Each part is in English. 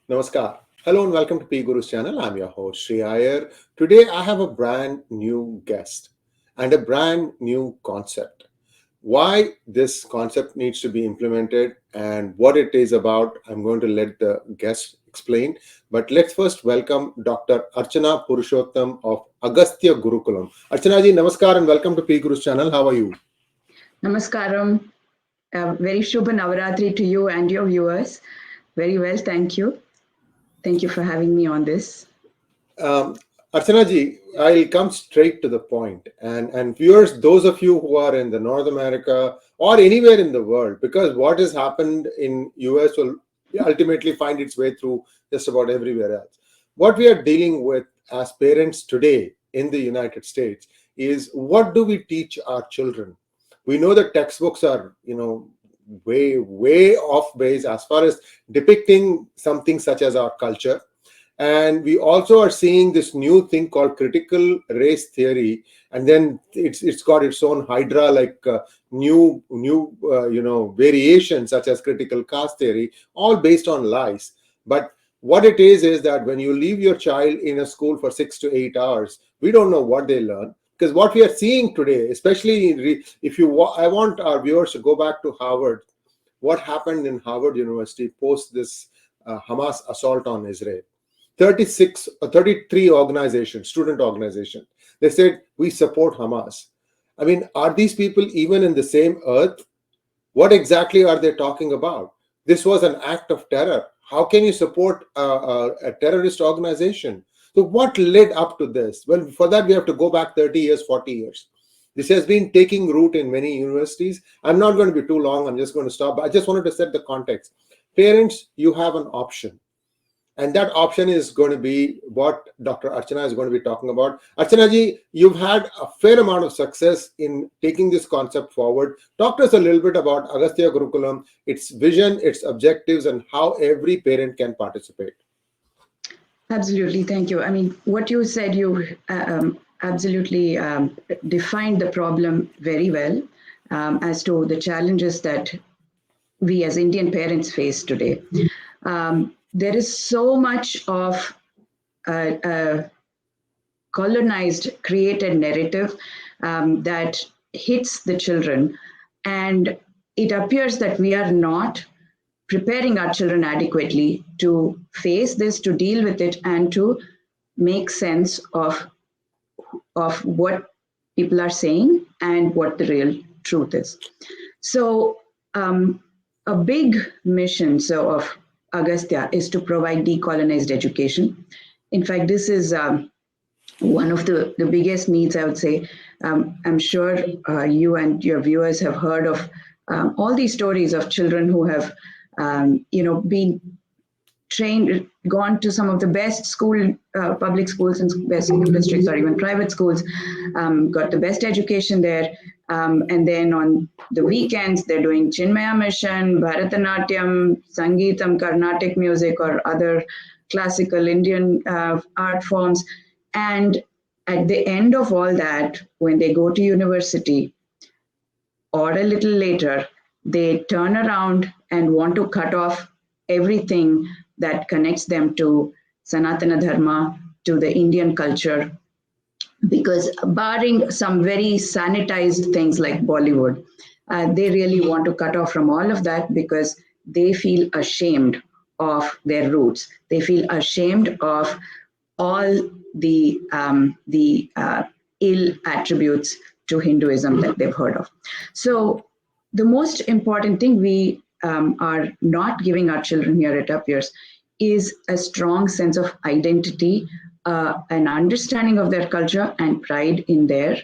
Namaskar. Hello and welcome to PGurus channel. I'm your host Sree Iyer. Today I have a brand new guest and a brand new concept. Why this concept needs to be implemented and what it is about, I'm going to let the guest explain. But let's first welcome Dr. Archana Purushotham of Agastya Gurukulam. Archana ji, namaskar and welcome to PGurus channel. How are you? Namaskaram. Very Shubha Navaratri to you and your viewers. Very well, thank you. Thank you for having me on this. Archana ji, I'll come straight to the point. And viewers, those of you who are in the North America or anywhere in the world, because what has happened in US will ultimately find its way through just about everywhere else. What we are dealing with as parents today in the United States is what do we teach our children? We know that textbooks are, way off base as far as depicting something such as our culture. And we also are seeing this new thing called critical race theory, and then it's got its own hydra, like new variations such as critical caste theory, all based on lies. But what it is that when you leave your child in a school for 6 to 8 hours, we don't know what they learn. Because what we are seeing today, especially I want our viewers to go back to Harvard. What happened in Harvard University post this Hamas assault on Israel? 33 organizations, student organizations, they said, we support Hamas. I mean, are these people even in the same earth? What exactly are they talking about? This was an act of terror. How can you support a terrorist organization? So what led up to this? Well, for that, we have to go back 30 years, 40 years. This has been taking root in many universities. I'm not going to be too long. I'm just going to stop. But I just wanted to set the context. Parents, you have an option. And that option is going to be what Dr. Archana is going to be talking about. Archana ji, you've had a fair amount of success in taking this concept forward. Talk to us a little bit about Agastya Gurukulam, its vision, its objectives, and how every parent can participate. Absolutely, thank you. I mean, what you said, you absolutely defined the problem very well as to the challenges that we as Indian parents face today. There is so much of colonized, created narrative that hits the children, and it appears that we are not preparing our children adequately to face this, to deal with it, and to make sense of what people are saying and what the real truth is. So a big mission of Agastya is to provide decolonized education. In fact, this is one of the biggest needs, I would say. I'm sure you and your viewers have heard of all these stories of children who have been trained, gone to some of the best public schools and best school districts, or even private schools, got the best education there. And then on the weekends, they're doing Chinmaya Mission, Bharatanatyam, Sangeetam, Carnatic music, or other classical Indian art forms. And at the end of all that, when they go to university or a little later, they turn around and want to cut off everything that connects them to Sanatana Dharma, to the Indian culture, because barring some very sanitized things like Bollywood, they really want to cut off from all of that because they feel ashamed of their roots. They feel ashamed of all the ill attributes to Hinduism that they've heard of. So the most important thing we are not giving our children here, it appears, is a strong sense of identity, an understanding of their culture, and pride in their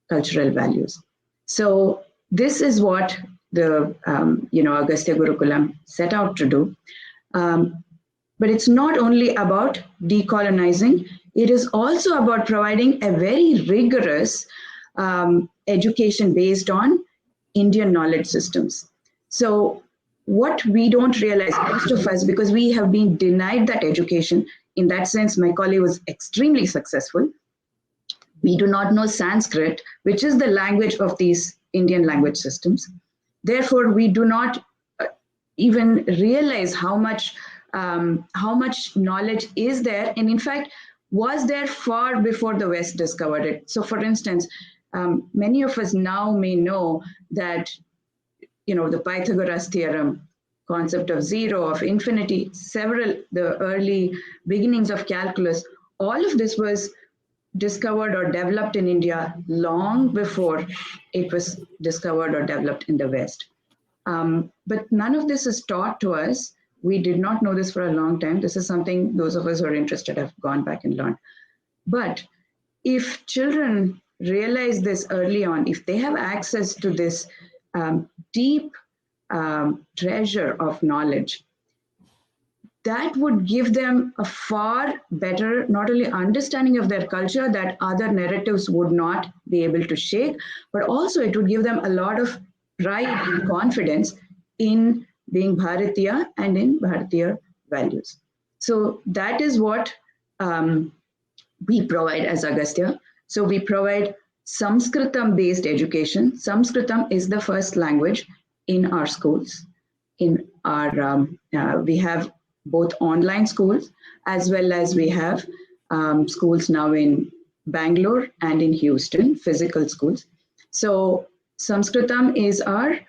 cultural values. So this is what the Agastya Gurukulam set out to do. But it's not only about decolonizing, it is also about providing a very rigorous education based on Indian knowledge systems. So what we don't realize, most of us, because we have been denied that education, in that sense, my colleague was extremely successful. We do not know Sanskrit, which is the language of these Indian language systems. Therefore, we do not even realize how much how much knowledge is there, and in fact, was there far before the West discovered it. So for instance, many of us now may know that, the Pythagoras theorem, concept of zero, of infinity, the early beginnings of calculus, all of this was discovered or developed in India long before it was discovered or developed in the West. But none of this is taught to us. We did not know this for a long time. This is something those of us who are interested have gone back and learned. But if children realize this early on, if they have access to this deep treasure of knowledge, that would give them a far better, not only understanding of their culture that other narratives would not be able to shake, but also it would give them a lot of pride and confidence in being Bharatiya and in Bharatiya values. So that is what we provide as Agastya. So we provide Sanskritam-based education. Sanskritam is the first language in our schools. In our we have both online schools as well as we have schools now in Bangalore and in Houston, physical schools. So Sanskritam is our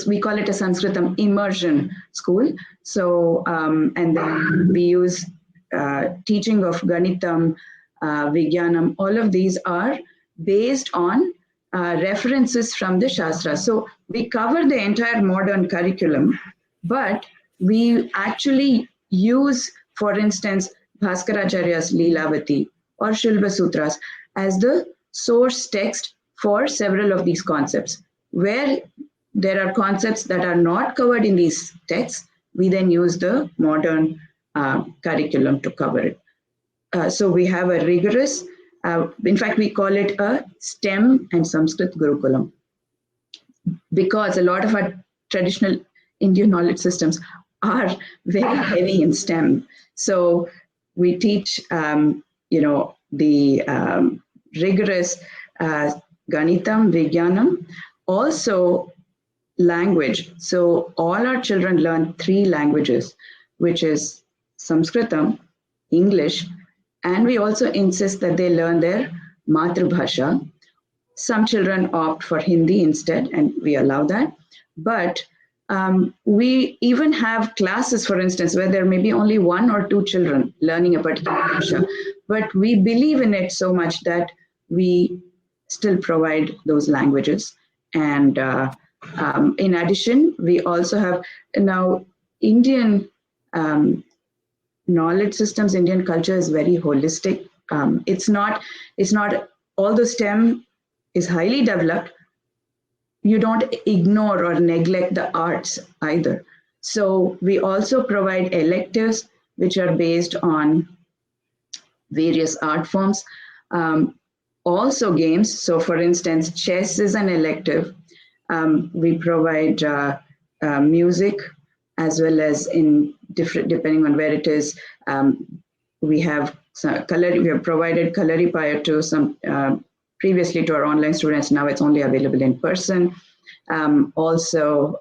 we call it a Sanskritam immersion school. So and then we use teaching of Ganitam, Vijnanam. All of these are based on references from the Shastra. So we cover the entire modern curriculum, but we actually use, for instance, Bhaskaracharya's Leelavati or Shilpa Sutras as the source text for several of these concepts. Where there are concepts that are not covered in these texts, we then use the modern curriculum to cover it. So we have a rigorous, in fact, we call it a STEM and Sanskrit Gurukulam, because a lot of our traditional Indian knowledge systems are very heavy in STEM. So we teach, the rigorous Ganitam, Vijnanam, also language. So all our children learn 3 languages, which is Sanskritam, English, and we also insist that they learn their Matrubhasha. Some children opt for Hindi instead, and we allow that. But we even have classes, for instance, where there may be only 1 or 2 children learning a particular bhasha. But we believe in it so much that we still provide those languages. And in addition, we also have now Indian knowledge systems. Indian culture is very holistic. It's not, although STEM is highly developed, you don't ignore or neglect the arts either. So we also provide electives which are based on various art forms. Also games. So for instance, chess is an elective. We provide music as well as in different, depending on where it is. We have we have provided Kalaripayattu to some previously to our online students. Now it's only available in person. Also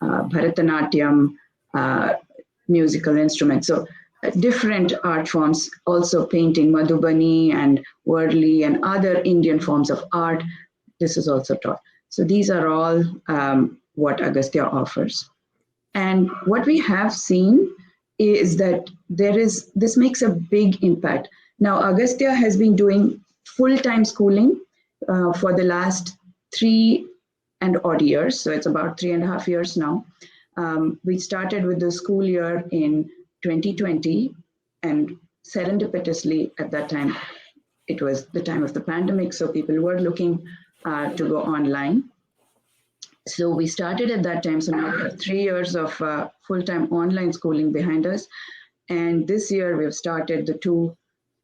Bharatanatyam, musical instruments. So different art forms, also painting, Madhubani and Worli and other Indian forms of art. This is also taught. So these are all what Agastya offers. And what we have seen is that this makes a big impact. Now, Agastya has been doing full-time schooling for the last 3 and odd years. So it's about 3.5 years now. We started with the school year in 2020, and serendipitously at that time, it was the time of the pandemic, so people were looking to go online. So we started at that time. So now we have 3 years of full-time online schooling behind us. And this year we've started the 2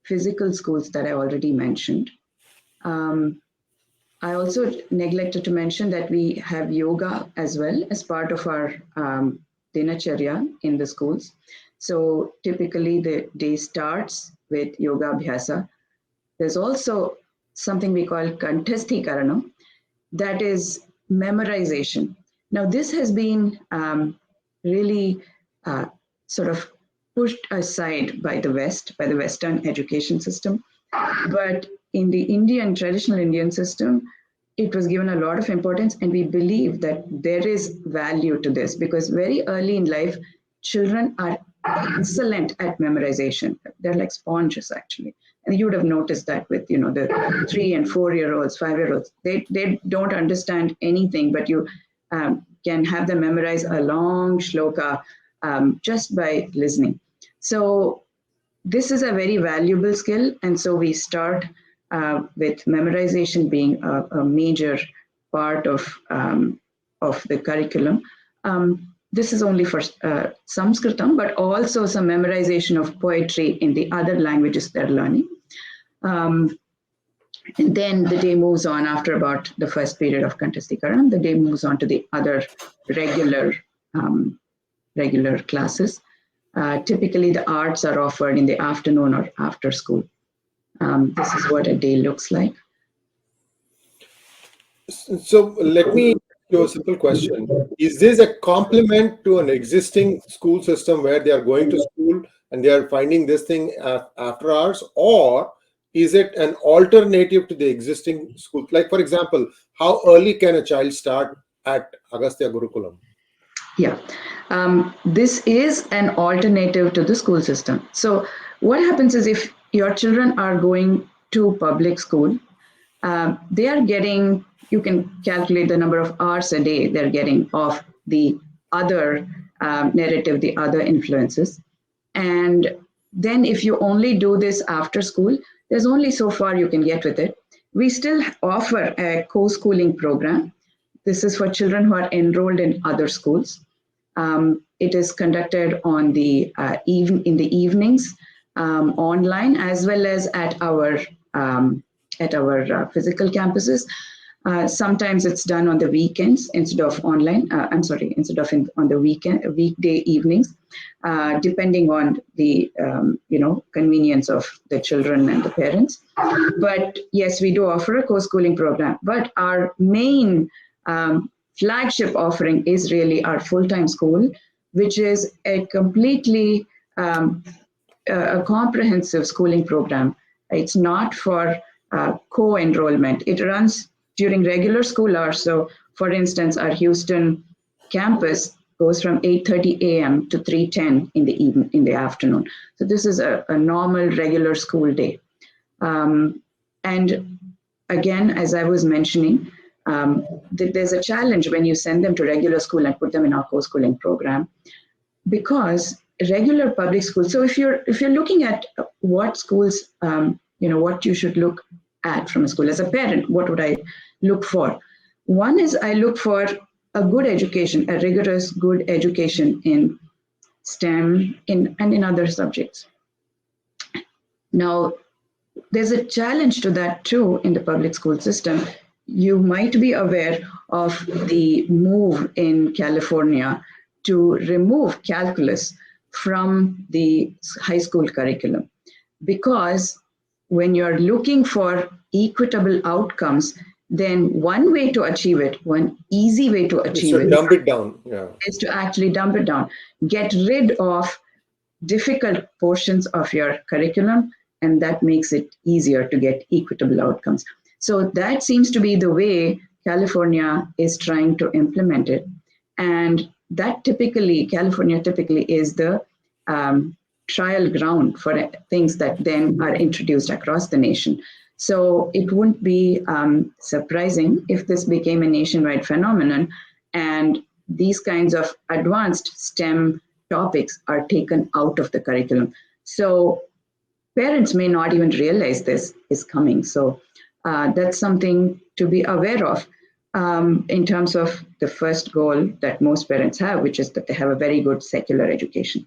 physical schools that I already mentioned. I also neglected to mention that we have yoga as well as part of our dinacharya in the schools. So typically the day starts with yoga abhyasa. There's also something we call kanthasthikaranam, that is memorization. Now, this has been really sort of pushed aside by the West, by the Western education system. But in the traditional Indian system, it was given a lot of importance, and we believe that there is value to this because very early in life, children are excellent at memorization. They're like sponges, actually. And you would have noticed that with, the 3 and 4-year-olds, 5-year-olds. They don't understand anything, but you can have them memorize a long shloka just by listening. So this is a very valuable skill, and so we start with memorization being a major part of the curriculum. This is only for Sanskritam, but also some memorization of poetry in the other languages they're learning. And then the day moves on after about the first period of Kanthastikaram. The day moves on to the other regular classes. Typically, the arts are offered in the afternoon or after school. This is what a day looks like. So let me ask you a simple question. Is this a complement to an existing school system where they are going to school and they are finding this thing after hours, or is it an alternative to the existing school? Like, for example, how early can a child start at Agastya Gurukulam? Yeah, this is an alternative to the school system. So what happens is if your children are going to public school, they are getting, you can calculate the number of hours a day they're getting of the other narrative, the other influences. And then if you only do this after school, there's only so far you can get with it. We still offer a co-schooling program. This is for children who are enrolled in other schools. It is conducted on the in the evenings, online, as well as at our physical campuses. Sometimes it's done on the weekends instead of online. Instead of on the weekday evenings, depending on the convenience of the children and the parents. But yes, we do offer a co-schooling program. But our main flagship offering is really our full-time school, which is a completely a comprehensive schooling program. It's not for co-enrollment. It runs during regular school hours. So, for instance, our Houston campus goes from 8:30 a.m. to 3:10 in the afternoon. So this is a normal, regular school day. And again, as I was mentioning, there's a challenge when you send them to regular school and put them in our co-schooling program, because regular public schools. So if you're looking at what schools, what you should look at from a school as a parent, what would I look for? One is I look for a good education, a rigorous, good education in STEM and in other subjects. Now, there's a challenge to that too in the public school system. You might be aware of the move in California to remove calculus from the high school curriculum, because when you're looking for equitable outcomes, then one way to achieve it, one easy way to achieve it, dump it down. Yeah. Is to actually dump it down, get rid of difficult portions of your curriculum, and that makes it easier to get equitable outcomes. So that seems to be the way California is trying to implement it. And that California typically is the trial ground for things that then are introduced across the nation. So it wouldn't be surprising if this became a nationwide phenomenon and these kinds of advanced STEM topics are taken out of the curriculum. So parents may not even realize this is coming. So that's something to be aware of in terms of the first goal that most parents have, which is that they have a very good secular education.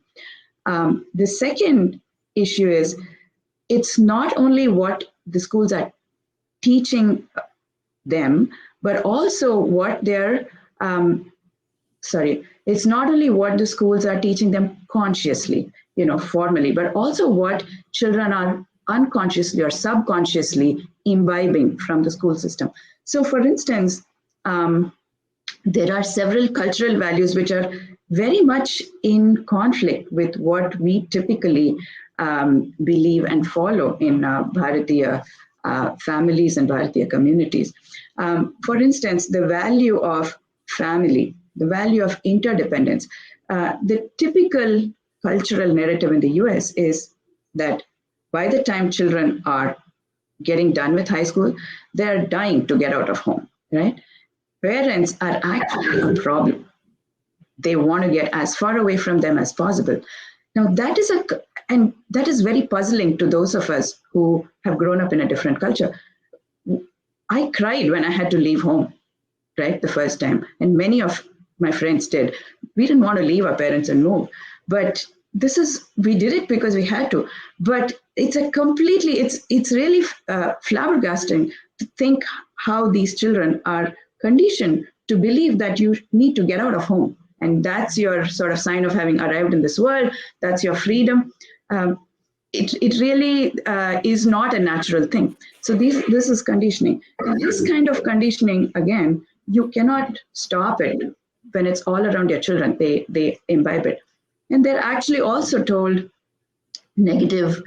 The second issue is it's not only what the schools are teaching them, but also what they're, it's not only what the schools are teaching them consciously, formally, but also what children are unconsciously or subconsciously imbibing from the school system. So for instance, there are several cultural values which are very much in conflict with what we typically believe and follow in Bharatiya families and Bharatiya communities. For instance, the value of family, the value of interdependence. The typical cultural narrative in the US is that by the time children are getting done with high school, they're dying to get out of home, right? Parents are actually a problem. They want to get as far away from them as possible. Now that is very puzzling to those of us who have grown up in a different culture. I cried when I had to leave home, right, the first time, and many of my friends did. We didn't want to leave our parents and move, but we did it because we had to. But it's really flabbergasting to think how these children are conditioned to believe that you need to get out of home, and that's your sort of sign of having arrived in this world. That's your freedom. It really is not a natural thing. So this is conditioning. And this kind of conditioning, again, you cannot stop it when it's all around your children. They imbibe it. And they're actually also told negative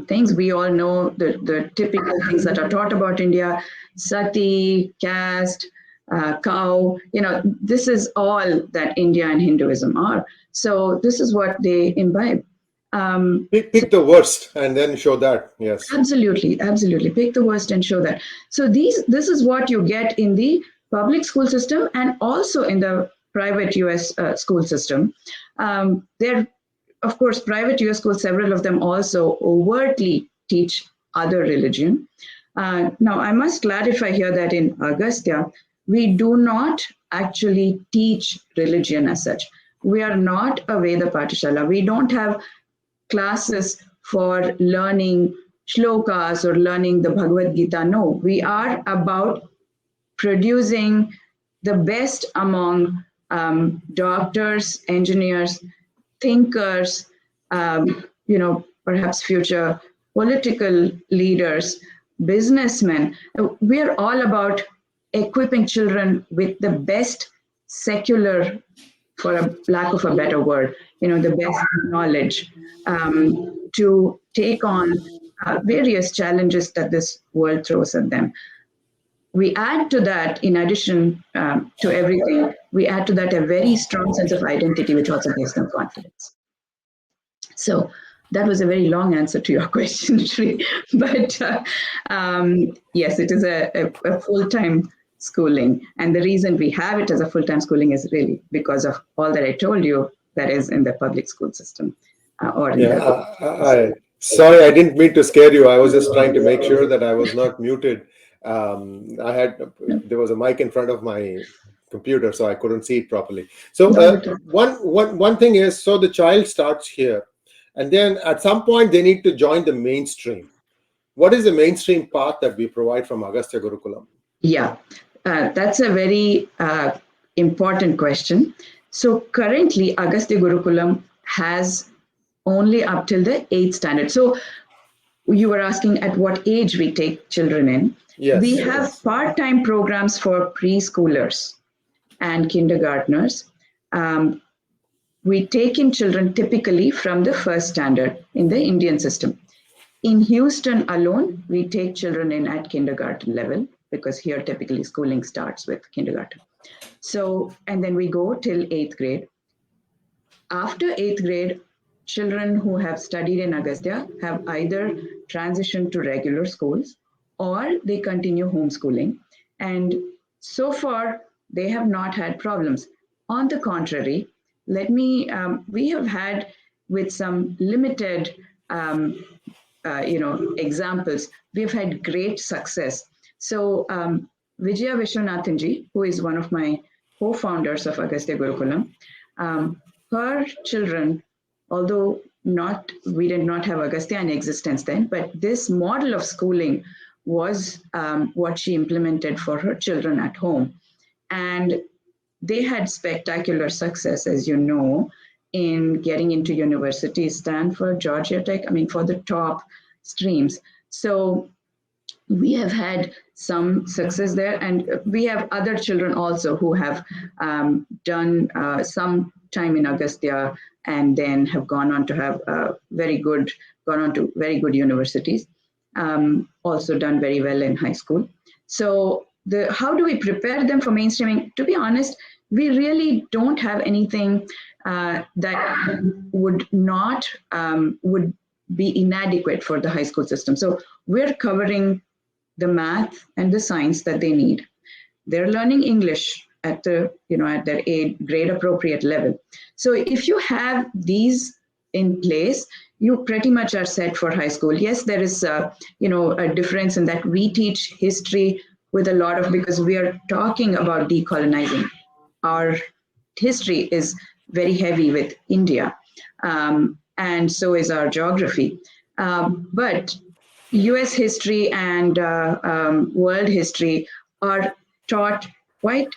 things. We all know the typical things that are taught about India: sati, caste, cow. This is all that India and Hinduism are. So this is what they imbibe. Pick the worst and then show that. Yes, absolutely. Pick the worst and show that. So this is what you get in the public school system and also in the private US school system. There, of course, private US schools, several of them also overtly teach other religion. Now, I must clarify here that in Agastya, we do not actually teach religion as such. We are not a Veda Patishala. We don't have classes for learning shlokas or learning the Bhagavad Gita. No, we are about producing the best among doctors, engineers, thinkers, perhaps future political leaders, businessmen. We're all about equipping children with the best secular, for a lack of a better word, the best knowledge to take on various challenges that this world throws at them. We add to that, in addition to everything, we add to that a very strong sense of identity, which also gives them confidence. So that was a very long answer to your question, Sree. But yes, it is a full-time schooling. And the reason we have it as a full-time schooling is really because of all that I told you that is in the public school system. Sorry, I didn't mean to scare you. I was just trying to make sure that I was not muted. There was a mic in front of my computer, so I couldn't see it properly. So one thing is, so the child starts here, and then at some point they need to join the mainstream. What is the mainstream path that we provide from Agastya Gurukulam? Yeah, that's a very important question. So currently, Agastya Gurukulam has only up till the 8th standard. So you were asking at what age we take children in. Yes, we have part-time programs for preschoolers and kindergartners. We take in children typically from the 1st standard in the Indian system. In Houston alone, we take children in at kindergarten level, because here typically schooling starts with kindergarten. So, and then we go till 8th grade. After 8th grade, children who have studied in Agastya have either transitioned to regular schools or they continue homeschooling. And so far, they have not had problems. On the contrary, we have had, with some limited examples, we've had great success. So 𝗣𝗚𝘂𝘆 𝗢𝘂𝘆, who is one of my co-founders of Agastya Gurukulam, her children, although we did not have Agastya in existence then, but this model of schooling was what she implemented for her children at home. And they had spectacular success, as you know, in getting into universities, Stanford, Georgia Tech, for the top streams. So we have had some success there, and we have other children also who have done some time in Agastya and then have gone on to have gone on to very good universities, also done very well in high school. So how do we prepare them for mainstreaming? To be honest, we really don't have anything that would be inadequate for the high school system. So we're covering the math and the science that they need. They're learning English at their grade appropriate level. So if you have these in place, you pretty much are set for high school. Yes, there is a difference in that we teach history with a lot of, because we are talking about decolonizing. Our history is very heavy with India, and so is our geography. But US history and world history are taught quite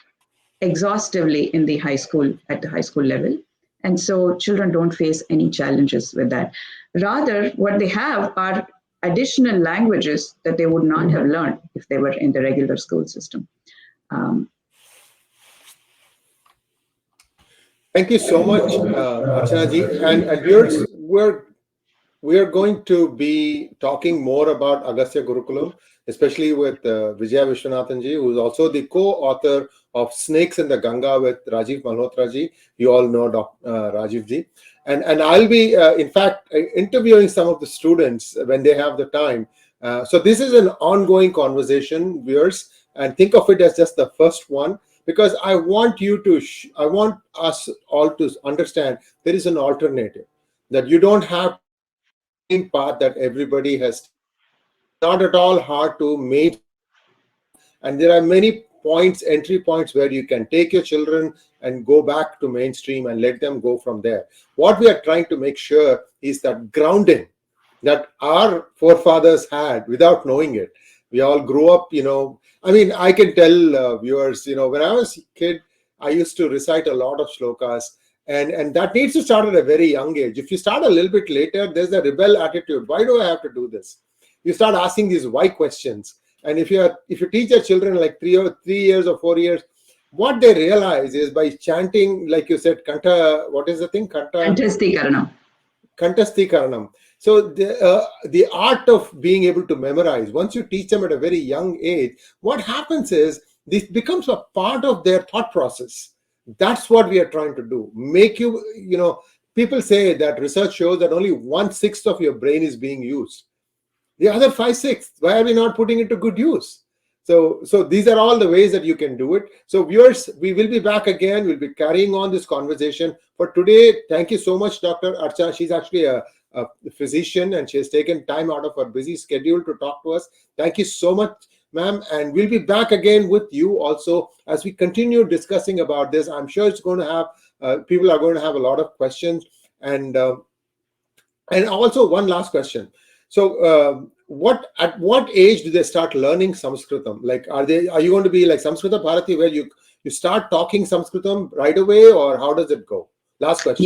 exhaustively in the high school, at the high school level. And so children don't face any challenges with that. Rather, what they have are additional languages that they would not have learned if they were in the regular school system. Thank you so much, Archana ji. And viewers, we are going to be talking more about Agastya Gurukulam, especially with Vijaya Vishwanathan ji, who is also the co-author of Snakes in the Ganga with Rajiv Malhotra ji. You all know Rajiv ji. And I'll be, in fact, interviewing some of the students when they have the time. So this is an ongoing conversation, viewers, and think of it as just the first one, because I want I want us all to understand there is an alternative, that you don't have the same path that everybody has. Not at all hard to make, and there are many entry points where you can take your children and go back to mainstream and let them go from there. What we are trying to make sure is that grounding that our forefathers had without knowing it. We all grew up, I mean, I can tell viewers, when I was a kid, I used to recite a lot of shlokas, and that needs to start at a very young age. If you start a little bit later, there's a rebel attitude. Why do I have to do this? You start asking these why questions. And if you teach your children like 3 years or 4 years, what they realize is by chanting, like you said, what is the thing? Kantasthikaranam. Kantasthikaranam. So the art of being able to memorize, once you teach them at a very young age, what happens is this becomes a part of their thought process. That's what we are trying to do. People say that research shows that only 1/6 of your brain is being used. The other 5/6, why are we not putting it to good use? So these are all the ways that you can do it. So viewers, we will be back again. We'll be carrying on this conversation. For today, thank you so much, Dr. Archana. She's actually a physician, and she has taken time out of her busy schedule to talk to us. Thank you so much, ma'am. And we'll be back again with you also as we continue discussing about this. I'm sure it's going to have, people are going to have a lot of questions. And also one last question. So at what age do they start learning Sanskritam? Like, are you going to be like Samskrita Bharati, where you start talking Sanskritam right away, or how does it go? Last question.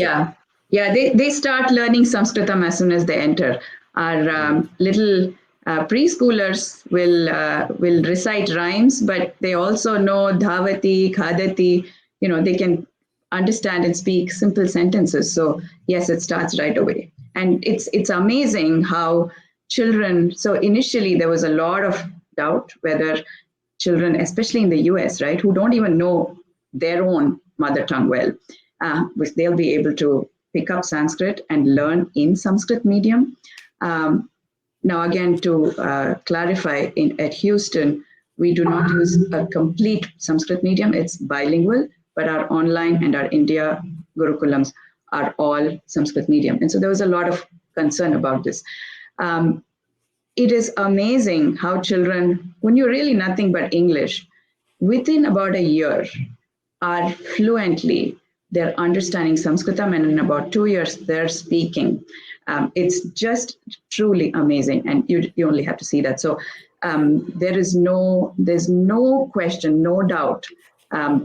Yeah, they start learning Sanskritam as soon as they enter. Our little preschoolers will recite rhymes, but they also know dhāvati, khādati. They can understand and speak simple sentences. So yes, it starts right away. And it's amazing how children, so initially there was a lot of doubt whether children, especially in the US, right, who don't even know their own mother tongue well, they'll be able to pick up Sanskrit and learn in Sanskrit medium. Now again, to clarify, at Houston, we do not use a complete Sanskrit medium. It's bilingual, but our online and our India Gurukulams are all Sanskrit medium. And so there was a lot of concern about this. It is amazing how children, when you're really nothing but English, within about a year are fluently, they're understanding Sanskritam, and in about 2 years, they're speaking. It's just truly amazing, and you only have to see that. So there's no question, no doubt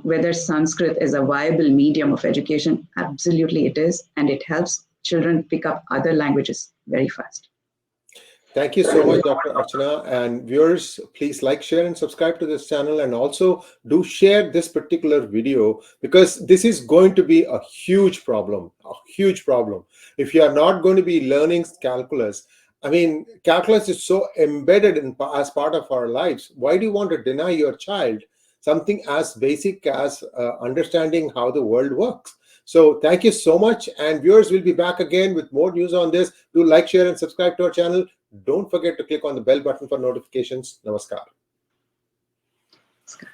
whether Sanskrit is a viable medium of education. Absolutely it is, and it helps children pick up other languages very fast. Thank you so much, Dr. Archana. And viewers, please like, share, and subscribe to this channel. And also do share this particular video, because this is going to be a huge problem, a huge problem. If you are not going to be learning calculus, I mean, calculus is so embedded as part of our lives. Why do you want to deny your child something as basic as understanding how the world works? So thank you so much. And viewers, will be back again with more news on this. Do like, share, and subscribe to our channel. Don't forget to click on the bell button for notifications. Namaskar. Namaskar.